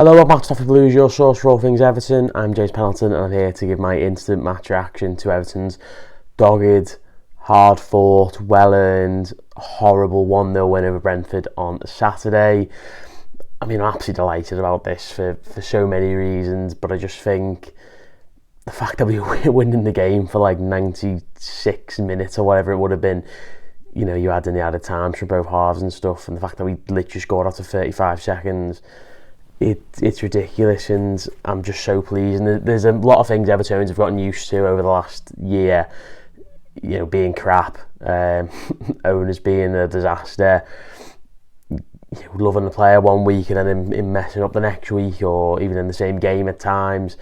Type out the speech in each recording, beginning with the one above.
Hello, I'm Matt Toffee Blues, your source for all things Everton. I'm James Pendleton and I'm here to give my instant match reaction to Everton's dogged, hard-fought, well-earned, horrible 1-0 win over Brentford on Saturday. I mean, I'm absolutely delighted about this for so many reasons, but I just think the fact that we were winning the game for like 96 minutes or whatever it would have been, you know, you had in the added times for both halves and stuff, and the fact that we literally scored after 35 seconds, it's ridiculous, and I'm just so pleased. And there's a lot of things Evertonians have gotten used to over the last year, you know, being crap, owners being a disaster, loving the player one week and then him messing up the next week, or even in the same game at times.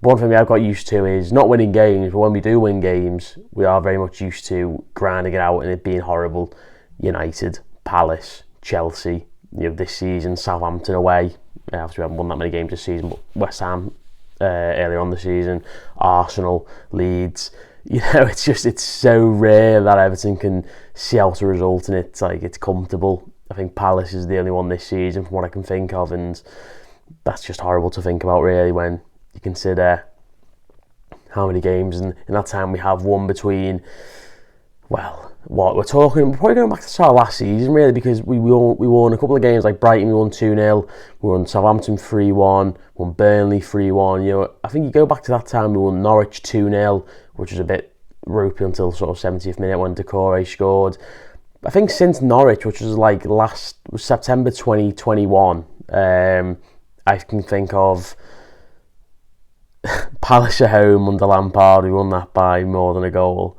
One thing I've got used to is not winning games, but when we do win games, we are very much used to grinding it out and it being horrible. United, Palace, Chelsea, you know, this season, Southampton away. Obviously, we haven't won that many games this season, but West Ham earlier on the season, Arsenal, Leeds. You know, it's so rare that Everton can see out a result and it's comfortable. I think Palace is the only one this season, from what I can think of, and that's just horrible to think about, really, when you consider how many games in that time we have won between, well, what we're probably going back to our last season, really, because we won a couple of games like Brighton. We won 2-0, we won Southampton 3-1, won Burnley 3-1. You know, I think you go back to that time, we won Norwich 2-0, which was a bit ropey until sort of 70th minute when Decore scored. I think since Norwich, which was like September 2021, I can think of Palace at home under Lampard. We won that by more than a goal.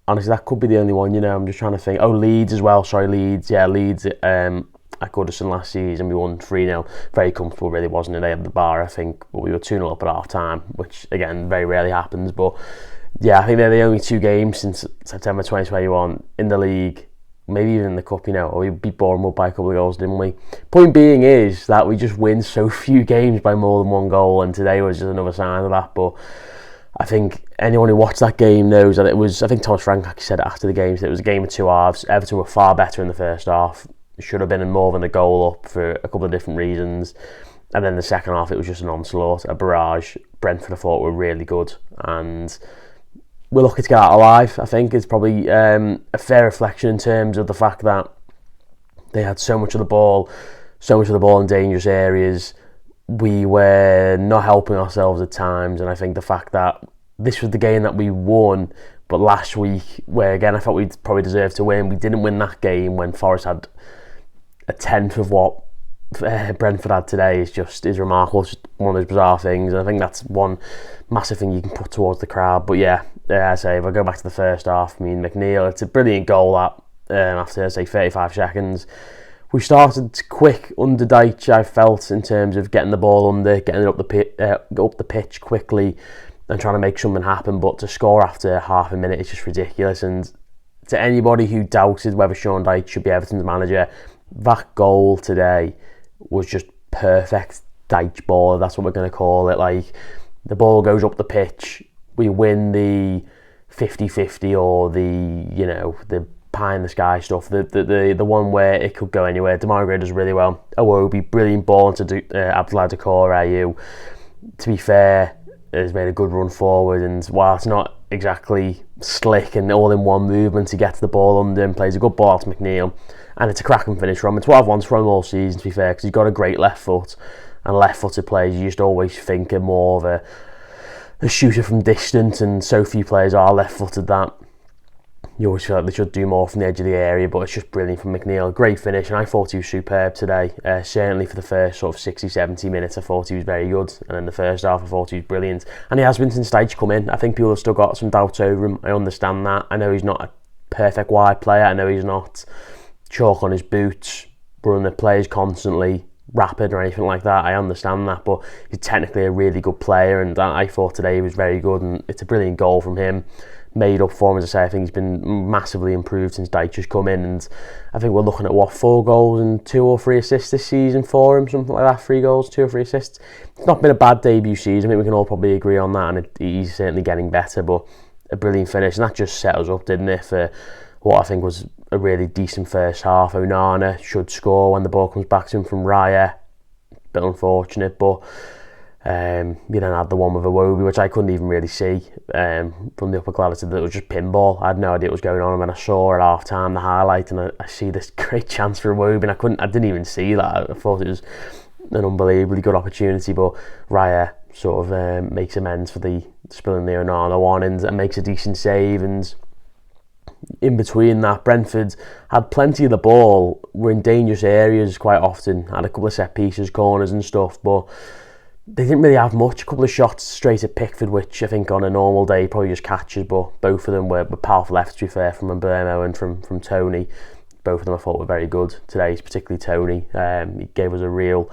Honestly, that could be the only one, you know. I'm just trying to think. Oh, Leeds as well. Sorry, Leeds. Yeah, Leeds at Goodison last season. We won 3-0. Very comfortable, really, wasn't it? They had the bar, I think. But we were 2-0 up at half-time, which, again, very rarely happens. But, yeah, I think they're the only two games since September 2021 in the league, maybe even in the cup, you know. We beat Bournemouth by a couple of goals, didn't we? Point being is that we just win so few games by more than one goal, and today was just another sign of that. But I think anyone who watched that game knows that it was, I think Thomas Frank actually said it after the game, that it was a game of two halves. Everton were far better in the first half. It should have been more than a goal up for a couple of different reasons. And then the second half, it was just an onslaught, a barrage. Brentford, I thought, were really good. And we're lucky to get out alive, I think. It's probably a fair reflection in terms of the fact that they had so much of the ball in dangerous areas. We were not helping ourselves at times, and I think the fact that this was the game that we won, but last week, where again I thought we'd probably deserved to win, we didn't win that game when Forest had a tenth of what Brentford had today is remarkable. It's just one of those bizarre things, and I think that's one massive thing you can put towards the crowd. But yeah, I say, if I go back to the first half, I mean, McNeil, it's a brilliant goal that after, say, 35 seconds. We started quick under Dyche, I felt, in terms of getting the ball under, getting it up the pitch quickly and trying to make something happen. But to score after half a minute is just ridiculous. And to anybody who doubted whether Sean Dyche should be Everton's manager, that goal today was just perfect Dyche ball. That's what we're going to call it. Like, the ball goes up the pitch, we win the 50-50 or the pie in the sky stuff, the one where it could go anywhere. Demarai Gray does really well. Iwobi, brilliant ball to Abdoulaye Decore, who, to be fair, has made a good run forward, and while it's not exactly slick and all in one movement, he gets the ball under and plays a good ball to McNeil, and it's a cracking finish from him. It's what I've wanted from him all season, to be fair, because he's got a great left foot, and left-footed players, you just always think are more of a shooter from distance, and so few players are left-footed that you always feel like they should do more from the edge of the area. But it's just brilliant from McNeil. Great finish, and I thought he was superb today. Certainly for the first sort of 60-70 minutes, I thought he was very good, and in the first half I thought he was brilliant, and he has been since Dyche come in. I think people have still got some doubts over him. I understand that. I know he's not a perfect wide player. I know he's not chalk on his boots, running the players constantly, rapid or anything like that. I understand that, but he's technically a really good player, and I thought today he was very good, and it's a brilliant goal from him. Made up for him, as I say. I think he's been massively improved since Dyche has come in, and I think we're looking at 4 goals and 2 or 3 assists this season for him, something like that. 3 goals, 2 or 3 assists. It's not been a bad debut season. I think we can all probably agree on that, and he's certainly getting better. But a brilliant finish, and that just set us up, didn't it, for what I think was a really decent first half. Onana should score when the ball comes back to him from Raya. bit unfortunate, but you then had the one with Iwobi, which I couldn't even really see from the upper gladys. That it was just pinball. I had no idea what was going on, and when I saw at half time the highlight, and I see this great chance for Iwobi, and I didn't even see that. I thought it was an unbelievably good opportunity, but Raya sort of makes amends for the spilling the Onana one and makes a decent save. And in between that, Brentford had plenty of the ball, were in dangerous areas quite often, had a couple of set pieces, corners and stuff, but they didn't really have much. A couple of shots straight at Pickford, which I think on a normal day probably just catches, but both of them were powerful efforts, to be fair, from Barlow and from Tony. Both of them I thought were very good today, particularly Tony. He gave us a real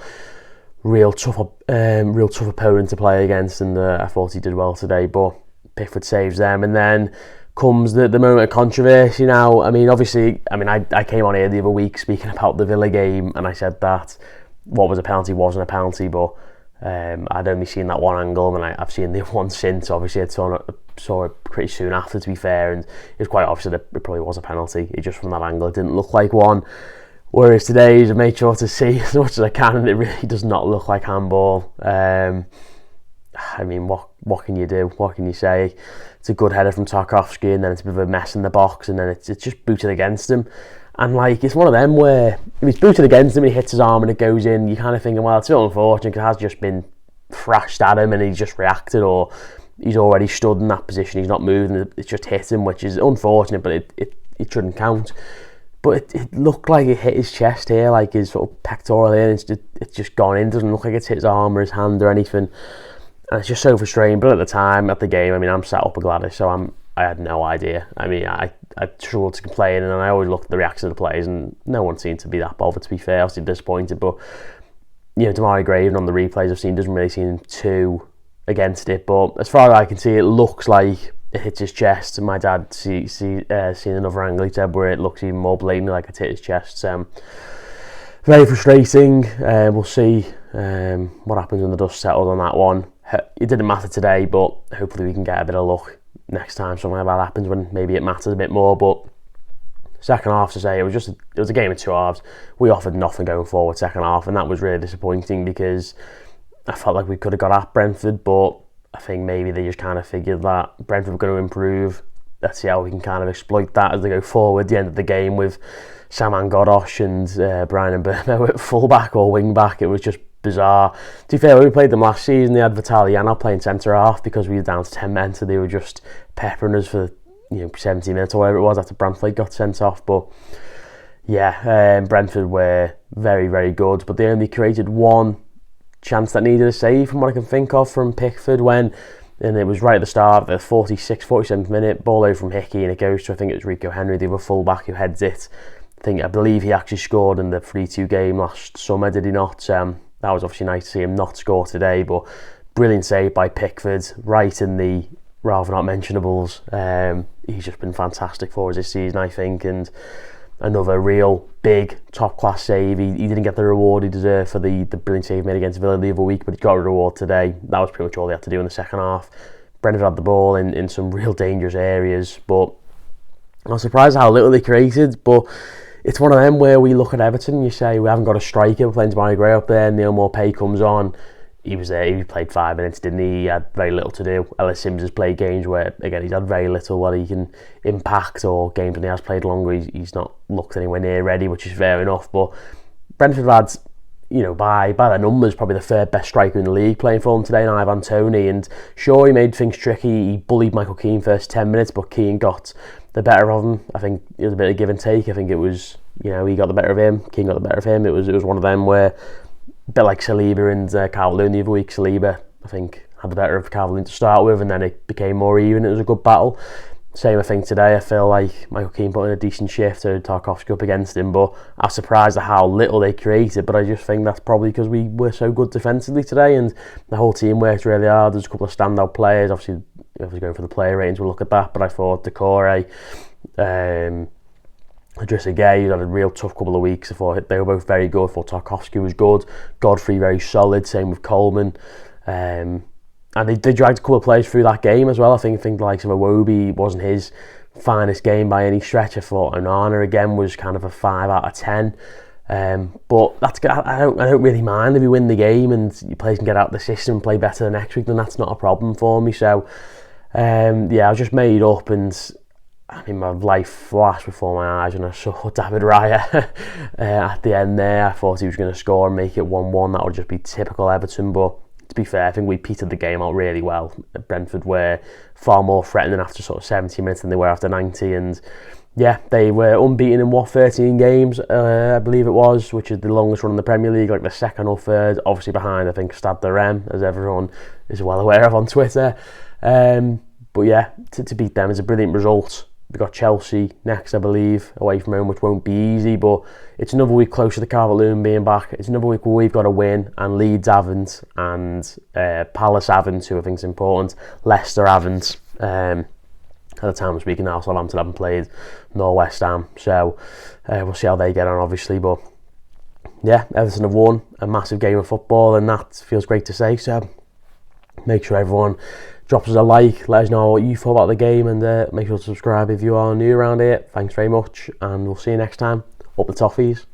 tough opponent to play against, and I thought he did well today, but Pickford saves them. And then comes the moment of controversy now. I mean, obviously, I came on here the other week speaking about the Villa game, and I said that what was a penalty wasn't a penalty, but I'd only seen that one angle, and I've seen the one since. Obviously, I saw it pretty soon after, to be fair, and it was quite obvious that it probably was a penalty. It just from that angle, it didn't look like one. Whereas today, I made sure to see as much as I can, and it really does not look like handball. What can you do? What can you say? It's a good header from Tarkowski, and then it's a bit of a mess in the box, and then it's just booted against him. And it's one of them where if he's booted against him and he hits his arm and it goes in, you're kind of thinking, well, it's a bit unfortunate because it has just been thrashed at him and he's just reacted, or he's already stood in that position, he's not moving, it's just hit him, which is unfortunate, but it shouldn't count. But it looked like it hit his chest here, like his sort of pectoral here, and it's just gone in. It doesn't look like it's hit his arm or his hand or anything. And it's just so frustrating. But at the time, at the game, I'm sat up a Gladys, so I had no idea. I struggled to complain, and I always looked at the reaction of the players, and no one seemed to be that bothered, to be fair. I was disappointed, but Damari Graven on the replays I've seen doesn't really seem too against it. But as far as I can see, it looks like it hits his chest. And my dad seen another angle, he said, where it looks even more blatantly like it hit his chest. Very frustrating. We'll see what happens when the dust settles on that one. It didn't matter today, but hopefully we can get a bit of luck next time something like that happens, when maybe it matters a bit more. But second half, to say, it was a game of two halves. We offered nothing going forward second half, and that was really disappointing because I felt like we could have got at Brentford, but I think maybe they just kind of figured that Brentford were going to improve. Let's see how we can kind of exploit that as they go forward. The end of the game with Saman Godosh and Brian Mbeumo at fullback or wing back, it was just bizarre. To be fair, when we played them last season, they had Vitaliano playing centre half because we were down to 10 men, so they were just peppering us for 70 minutes or whatever it was after Brentford got sent off. But yeah, Brentford were very, very good, but they only created one chance that needed a save from what I can think of from Pickford, and it was right at the start, the 47th minute, ball over from Hickey, and it goes to, I think it was Rico Henry, the other fullback, who heads it. I believe he actually scored in the 3-2 game last summer, did he not? That was obviously nice to see him not score today, but brilliant save by Pickford, right in the rather not mentionables. He's just been fantastic for us this season, I think, and another real big top class save. He didn't get the reward he deserved for the brilliant save made against Villa the other week, but he got a reward today. That was pretty much all they had to do in the second half. Brentford had the ball in some real dangerous areas, but I was surprised how little they created. But it's one of them where we look at Everton, you say, we haven't got a striker, we're playing Damari Gray up there, Neil Maupay comes on, he was there, he played 5 minutes, didn't he? He had very little to do. Ellis Sims has played games where, again, he's had very little where he can impact, or games when he has played longer, he's not looked anywhere near ready, which is fair enough. But Brentford had, by the numbers, probably the third best striker in the league playing for them today, and Ivan Toney. And sure, he made things tricky, he bullied Michael Keane first 10 minutes, but Keane got the better of him. I think it was a bit of give and take. I think it was, he got the better of him, Keane got the better of him. It was one of them where, a bit like Saliba and Calvert-Lewin the other week, Saliba, I think, had the better of Calvert-Lewin to start with, and then it became more even. It was a good battle. Same, I think, today. I feel like Michael Keane put in a decent shift, to Tarkowski up against him, but I was surprised at how little they created. But I just think that's probably because we were so good defensively today, and the whole team worked really hard. There's a couple of standout players. Obviously, if we're going for the player ratings, we'll look at that, but I thought Decore, Idrissa Gueye had a real tough couple of weeks. I thought they were both very good. I thought Tarkowski was good, Godfrey very solid, same with Coleman, and they dragged a couple of players through that game as well. I think the likes of Iwobi wasn't his finest game by any stretch. I thought Onana again was kind of a 5 out of 10. But I don't really mind if you win the game and your players can get out of the system and play better the next week. Then that's not a problem for me. So I was just made up, and I mean my life flashed before my eyes when I saw David Raya at the end there. I thought he was going to score and make it 1-1. That would just be typical Everton, but to be fair, I think we petered the game out really well. Brentford were far more threatening after sort of 70 minutes than they were after 90, and yeah, they were unbeaten in 13 games, I believe it was, which is the longest run in the Premier League, like the second or third, obviously behind, I think, Stade de Rennes, as everyone is well aware of on Twitter. But yeah, to beat them is a brilliant result. We've got Chelsea next, I believe, away from home, which won't be easy, but it's another week closer to Calvert-Lewin being back. It's another week where we've got to win, and Leeds haven't, and Palace haven't, who I think is important. Leicester haven't. At the time of speaking now, Southampton haven't played, nor West Ham, so we'll see how they get on, obviously. But yeah, Everton have won a massive game of football, and that feels great to say. So make sure everyone drops us a like, let us know what you thought about the game, and make sure to subscribe if you are new around here. Thanks very much, and we'll see you next time. Up the toffees.